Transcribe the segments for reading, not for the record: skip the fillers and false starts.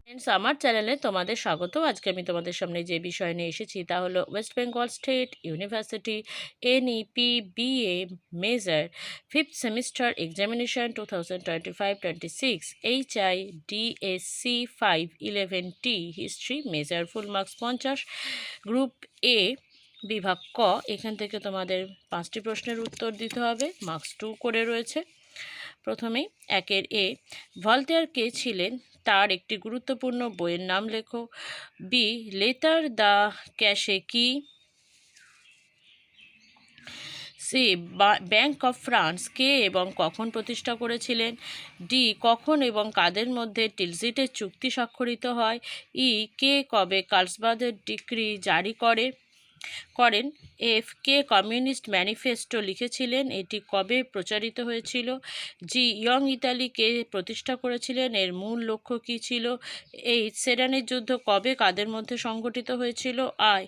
Friends, আমার চ্যানেলে তোমাদের স্বাগত। আজকে আমি তোমাদের সামনে যে বিষয় নিয়ে এসেছি তা হলো West Bengal state university NEP BA major fifth semester examination 2025-26 HIDSC 511T history major, full marks 50। Group এ বিভাগ ক, এখান থেকে তোমাদের 5টি প্রশ্নের উত্তর দিতে হবে, মার্কস 2 করে রয়েছে। প্রথমেই একের এ, ভলতেয়ার কে ছিলেন? তার একটি গুরুত্বপূর্ণ বইয়ের নাম লেখো। বি, লেটার দ্য ক্যাশে কি? সি, ব্যাংক অফ ফ্রান্স কে এবং কখন প্রতিষ্ঠা করেছিলেন? ডি, কখন এবং কাদের মধ্যে টিলজিটের চুক্তি স্বাক্ষরিত হয়? ই, কে কবে কার্লসবাদের ডিক্রি জারি করেন? এফ, কে কমিউনিস্ট ম্যানিফেস্টো লিখেছিলেন? এটি কবে প্রচারিত হয়েছিল? জি, ইয়ং ইতালি কে প্রতিষ্ঠা করেছিলেন? এর মূল লক্ষ্য কী ছিল? এইচ, সেডানের যুদ্ধ কবে কাদের মধ্যে সংগঠিত হয়েছিল? আই,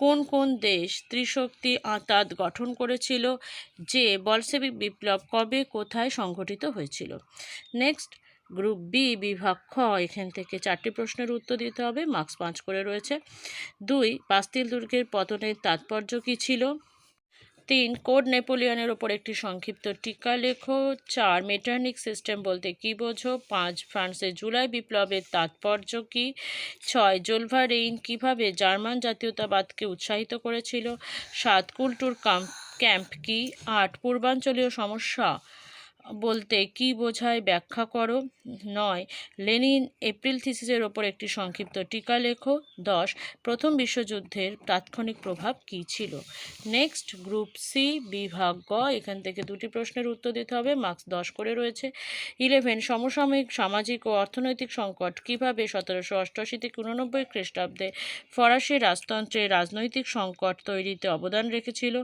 কোন কোন দেশ ত্রিশক্তি আঁতাত গঠন করেছিল? যে, বলশেভিক বিপ্লব কবে কোথায় সংঘটিত হয়েছিল? নেক্সট, গ্রুপ বি বিভাগ খ, এখান থেকে 4টি প্রশ্নের উত্তর দিতে হবে, মার্কস 5 করে রয়েছে। 2, বাস্তিল দুর্গের পতনের তাৎপর্য কী ছিল? 3, কোড নেপোলিয়নের ওপর একটি সংক্ষিপ্ত টিকা লেখো। 4, মেটারনিক সিস্টেম বলতে কী বোঝো? 5, ফ্রান্সের জুলাই বিপ্লবের তাৎপর্য কী? 6, জোলভারেইন কীভাবে জার্মান জাতীয়তাবাদকে উৎসাহিত করেছিল? 7, কুলটুর ক্যাম্প কী? 8, পূর্বাঞ্চলীয় সমস্যা বলতে কি বোঝায় ব্যাখ্যা করো। 9, লেনিন এপ্রিল থিসিসের ওপর একটি সংক্ষিপ্ত টিকা লেখো। 10, প্রথম বিশ্বযুদ্ধের তাৎক্ষণিক প্রভাব কী ছিল? নেক্সট, গ্রুপ সি বিভাগ গ, এখান থেকে 2টি প্রশ্নের উত্তর দিতে হবে, মার্কস 10 করে রয়েছে। 11, সমসাময়িক সামাজিক ও অর্থনৈতিক সংকট কিভাবে 1788 থেকে 89 খ্রিস্টাব্দে ফরাসি রাজতন্ত্রের রাজনৈতিক সংকট তৈরিতে অবদান রেখেছিল?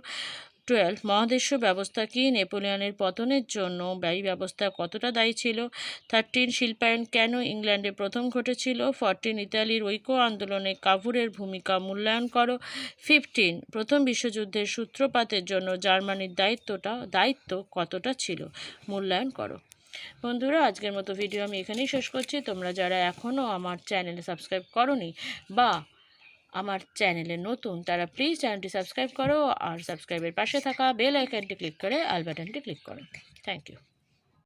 12, মহাদেশীয় ব্যবস্থা কি? নেপোলিয়নের পতনের জন্য ব্যয়ী ব্যবস্থা কতটা দায়ী ছিল? 13, শিল্পায়ন কেন ইংল্যান্ডে প্রথম ঘটেছিল? 14, ইতালির ঐক্য আন্দোলনে কাভুরের ভূমিকা মূল্যায়ন করো। 15, প্রথম বিশ্বযুদ্ধের সূত্রপাতের জন্য জার্মানির দায়িত্ব কতটা ছিল? মূল্যায়ন করো। বন্ধুরা, আজকের মতো ভিডিও আমি এখানেই শেষ করছি। তোমরা যারা এখনও আমার চ্যানেলে সাবস্ক্রাইব করোনি বা আমার চ্যানেলে নতুন, তারা প্লিজ চ্যানেলটি সাবস্ক্রাইব করো আর সাবস্ক্রাইবের পাশে থাকা বেল আইকনটি ক্লিক করে অল বাটনটি ক্লিক করো। Thank you.